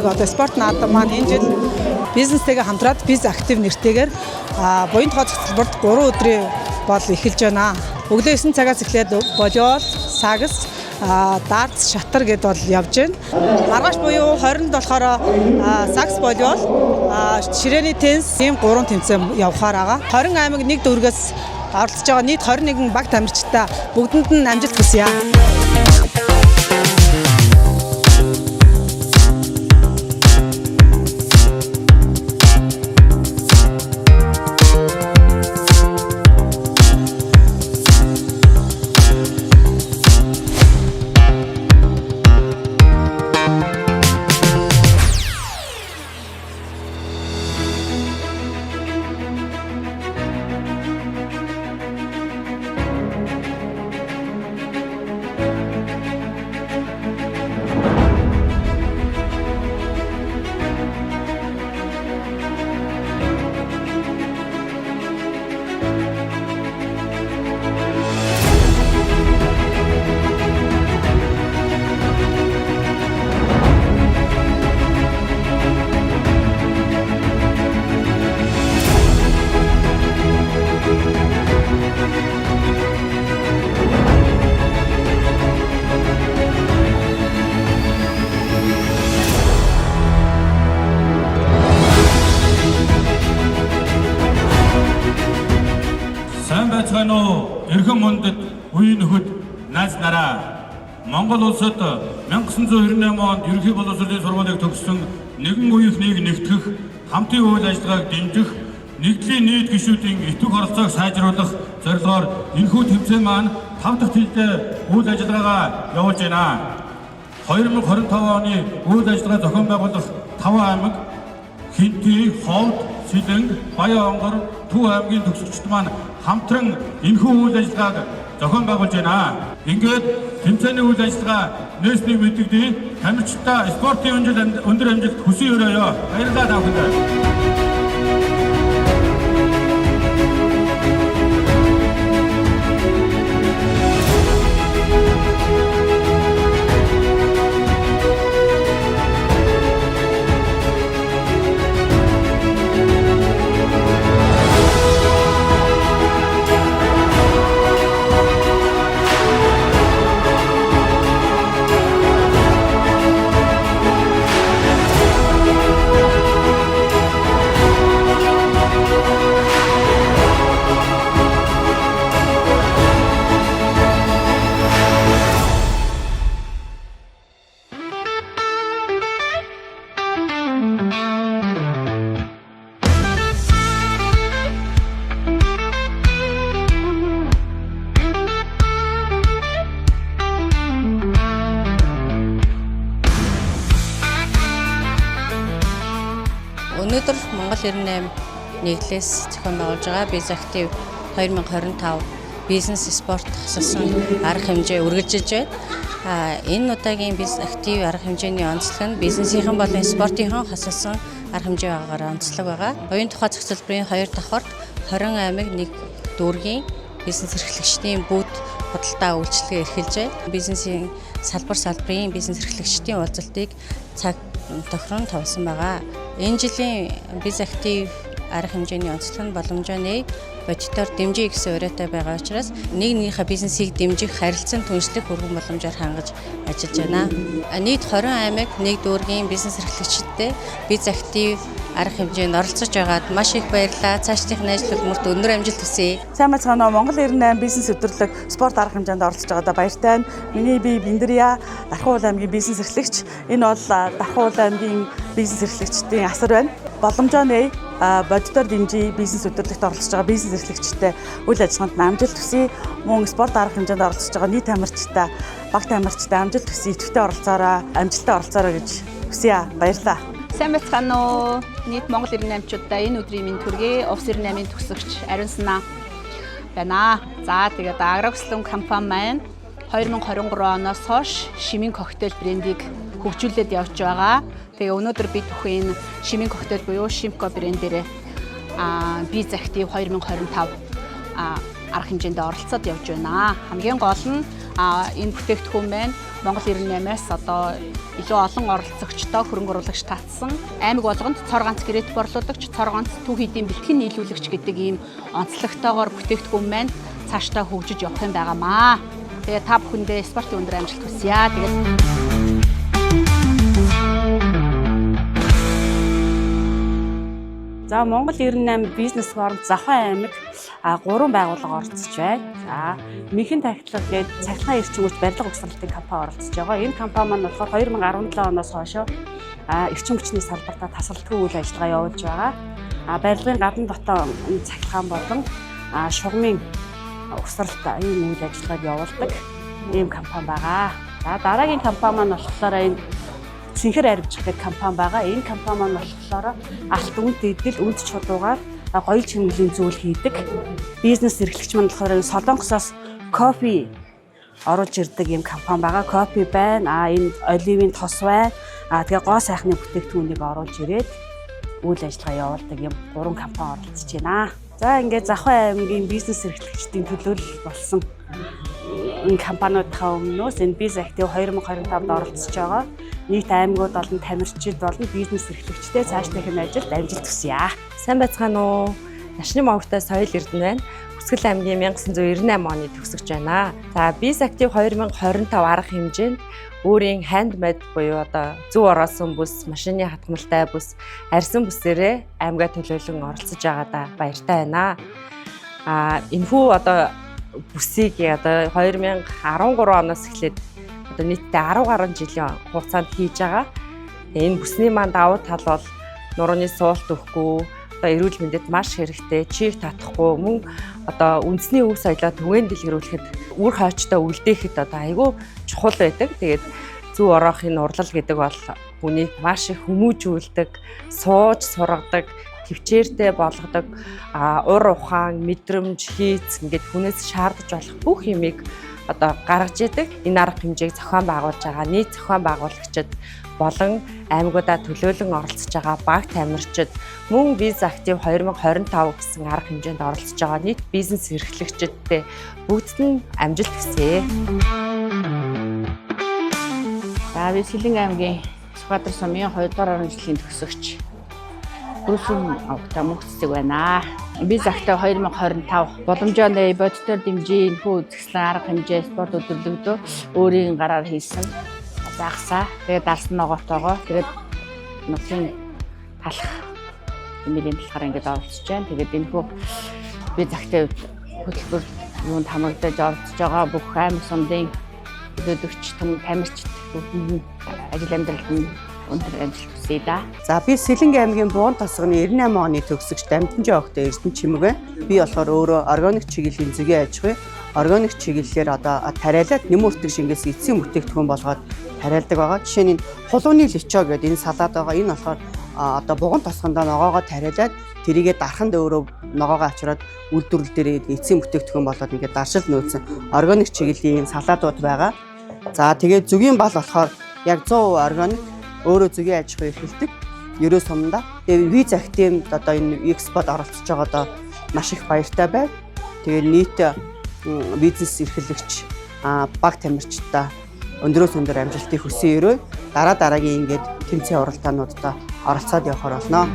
одоо спорт наадам маань энэ жил бизнестэйгээ хамтраад Biz Active нэртэйгээр буян тухай цогцлборт 3 өдрийн бол эхэлж байна. Өглөө 9 цагаас эхлээд волейбол, сагс, дартс, шатар гэдээ бол явж байна. Маргааш буюу 20-нд болохоор сакс волейбол, ширээний теннис ийм 3 тэмцээн явахаар байгаа. 20 аймаг нэг дүүргээс оролцож байгаа нийт 21 баг тамирчтай бүгдэнд нь амжилт хүсье. Эрхэм мөндөд үеийн нөхөд найз нараа Монгол улсад 1998 онд ерөнхий боловсролын сургуулийг төгссөн нэгэн үеийнхнийг нэгтгэх, хамтын үйл ажиллагааг дэмжих, нэгдлийн нийт гишүүдийн идэвх оролцоог сайжруулах зорилгоор энэхүү тэмцээн маань 5 дахь tilдээ үйл ажиллагаагаа явуулж байна. 2025 оны үйл ажиллагаа зохион байгуулах 5 аймаг Хинти, Ховд, Сэлэнг, Баянгор, Төв аймгийн төгсөгчд маань хамтран энэхүү үйл ажиллагааг зохион байгуулж байна. Ингээд тэмцээний үйл ажиллагаа нээснийг мэдэгдээ тамирчдаа спортын өндөр амжилт хүсье өрөөё. Баярлалаа та бүхэнд. Өнөөдөр Монгол 98 нийтлээс зохион байгуулж байгаа Biz Active 2025 бизнес спорт хассан арга хэмжээ үргэлжилж байна. Энэ удаагийн Biz Active арга хэмжээний онцлог нь бизнесийнхэн болон спортынхон хассан арга хэмжээ байгаагаар онцлог байгаа. Буян тухай цогцлборын 2 давхарт 20 аймаг нэг дүүргийн бизнес эрхлэгчдийн бүгд худалдаа үйлчилгээ эрхэлж байна. Бизнесийн салбарын бизнес эрхлэгчдийн уулзалтыг цаг тохирон тавьсан байгаа. Энэ жилийн Biz Active арга хэмжээний онцлог нь боломжоо нээ бодитоор дэмжиж гэсэн уриатай байгаа учраас нэгнийхээ бизнесийг дэмжих харилцан түншлэх хүргэн боломжоор хангаж ажиллаж байна. Нийт 20 аймаг нэг дүүргийн бизнес эрхлэгчдтэй Biz Active арга хэмжээнд оролцож байгаад маш их баярлалаа. Цаашдын ажил мөрт өндөр амжилт хүсье. Сайн бацгаана уу. Монгол 98 бизнес өдөрлөг спорт арга хэмжээнд оролцож байгаадаа баяртай байна. Миний бие Биндрия, Дархан уул аймгийн бизнес эрхлэгч. Энэ бол Дархан уул аймгийн бизнес эрхлэгчдийн асар байна. Боломжоо нээ бодитоор дэмжиж бизнес өдөрлөгт оролцож байгаа бизнес эрхлэгчтэй үйл ажиллагаанд амжилт хүсье. Мөн спорт арга хэмжээнд оролцож байгаа нийт тамирчтай, баг тамирчтай амжилт хүсье. Идэвхтэй оролцоороо, амжилттай оролцоороо гэж хүсье. Баярлалаа. Сайн бацгаана уу. Нийт Монгол 98-чуудаа энэ өдрийн минь төргий Увс 98-ийн төгсөгч Ариун Санаа байна. За тэгээд Агрокслон компани маань 2023 оноос хойш шимийн коктейл брендийг хөгжүүлээд явж байгаа. Тэгээ өнөөдөр бид бүхэн шимийн коктейл буюу Shimco брэндээр Biz Active 2025 арга хэмжээнд оролцоод явж байна. Хамгийн гол нь энэ бүтээгдэхүүн маань Монгол 98-аас одоо илүү олон оролцогчтой хөрөнгө оруулагч татсан. Аймаг болгонд цор ганц гэрээт борлуулагч, цор ганц төв хэдийн бэлтгэн нийлүүлэгч гэдэг ийм онцлогтойгоор бүтээгдэхүүн маань цаашдаа хөгжиж явах юм байгаамаа. Тэгээ та бүхэндээ спортын өндөр амжилт хүсье. За Монгол 98 бизнес форумд Завхан аймаг 3 байгууллага оролцож байна. За Мэнхэн тахилга гээд цахилгаан эрчим хүч барилга угсралтын компани оролцож байгаа. Энэ компани маань болохоор 2017 оноос хойш эрчим хүчний салбартаа тасралтгүй үйл ажиллагаа явуулж байгаа. Барилгын гадна дотоод цахилгаан болон шугамын угсралт ийм үйл ажиллагааг явуулдаг ийм компани байгаа. За дараагийн компани маань болохоор энэ Цэнхэр арвжих гэх компани байгаа. Энэ компани маань болохоор алт үнд идэл үнд чулуугаар гоёл чимэглэлийн зүйл хийдэг. Бизнес эрхлэгч маань болохоор Солонгосоос кофе оруулж ирдэг ийм компани байгаа. Кофе байна. Энэ оливын тос байна. Тэгээ гоо сайхны бүтээгдэхүүнийг оруулж ирээд үйл ажиллагаа явуулдаг ийм 3 компани оролцож байна. За ингээд Завхан аймгийн бизнес эрхлэгчдийн төлөөлөл болсон энэ компаниудынхаа өмнөөс энэ Biz Active 2025-д оролцож байгаа. Нийт аймагуд болон тамирчид болон бизнес эрхлэгчтэй цаашдын ажилд амжилт хүсье. Сайн байцгаана уу? Нашны Монгортой Соёл Эрдэнэ байна. Хүсгэл аймгийн 1998 оны төгсөгч байна. За Biz Active 2025 арга хэмжээнд өөрийн handmade буюу одоо зөв оросон бүс, машины хатгамалтай бүс, арьсан бүсээрээ аймгаа төлөөлөн оролцож байгаадаа баяртай байна. Энэхүү одоо бүсийг одоо 2013 оноос эхлээд одоо нийтдээ 10 гаруй жилийн хугацаанд хийж байгаа. Энэ бүсний маань давуу тал бол нурууны суулт өгөхгүй, одоо эрүүл мэндэд маш хэрэгтэй, чих татахгүй, мөн одоо үндэсний өв соёлоо түгээн дэлгэрүүлэхэд үр хойчтой үлдээхэд одоо айгүй чухал байдаг. Тэгээд зөв ороохын урлал гэдэг бол хүнийг маш их хүмүүжүүлдэг, сууж сургадаг, төвчээртэй болгодог, ур ухаан, мэдрэмж, хийц ингээд хүнээс шаардж болох бүх юмыг одоо гаргаж идэг. Энэ арга хэмжээг зохион байгуулж байгаа нийт зохион байгуулагчид болон аймагуудаа төлөөлөн оролцож байгаа баг тамирчид мөн Biz Active 2025 гэсэн арга хэмжээнд оролцож байгаа нийт бизнес эрхлэгчидтэй бүгд нь амжилт хүсье. За би Сэлэн аймгийн Сүхбаатар сумын 2 дугаар орон жилийн төгсөгч Бүрсүн авахта мөхцөг байна. Biz Active 2025 боломжтой бодитоор дэмжиж энэхүү үзэсгэлэн арга хэмжээ спорт өдөрлөгдөө өөрийн гараар хийсэн загсаа. Тэгээд дарсан ногоотойгоо тэгээд нутгийн талах нэмийн талахаар ингээд оролцож байна. Тэгээд энэхүү Biz Active хөтөлбөр юунд хамрагдаж оролцож байгаа бүх аймаг сумдын төлөөлөгч тамирчид бүгд ажил амьдралд нь өндөр амжилт хүсье да. За би Сэлэн аймгийн Буун тасганы 98 оны төгсөгч Дамжинжин огтой Эрдэнэ Чимэг байна. Би болохоор өөрөө органик чиглэлийн зүйн аж ахуй, органик чиглэлээр одоо тариалаад нэмүртэг шингээс эцсийн бүтээгдэхүүн болгоод тариалдаг байгаа. Жишээ нь хулууны личо гэдэг энэ салаад байгаа. Энэ болохоор одоо Буун тасгандаа ногоогоо тариалаад тэрийгээ дарханд өөрөө ногоогоо авчираад үйлдвэрлэл дээр эцсийн бүтээгдэхүүн болоод ингээд даршил нөөцсөн органик чиглэлийн салаадууд байгаа. За тэгээд зүйн бал болохоор яг 100% органик өөрөө зүйн аж ахуй эрхэлдэг. Ерөө сумдаа. Тэгээд Biz Active одоо энэ экспорт оролцож байгаадаа маш их баяртай байна. Тэгээд нийт бизнес эрхлэгч баг тамирчдаа өндрөөс өндөр амжилтыг хүсье өрөө. Дараагийн ингээд тэмцээн уралдаануудаа оролцоод явахаар болно.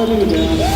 Hallelujah.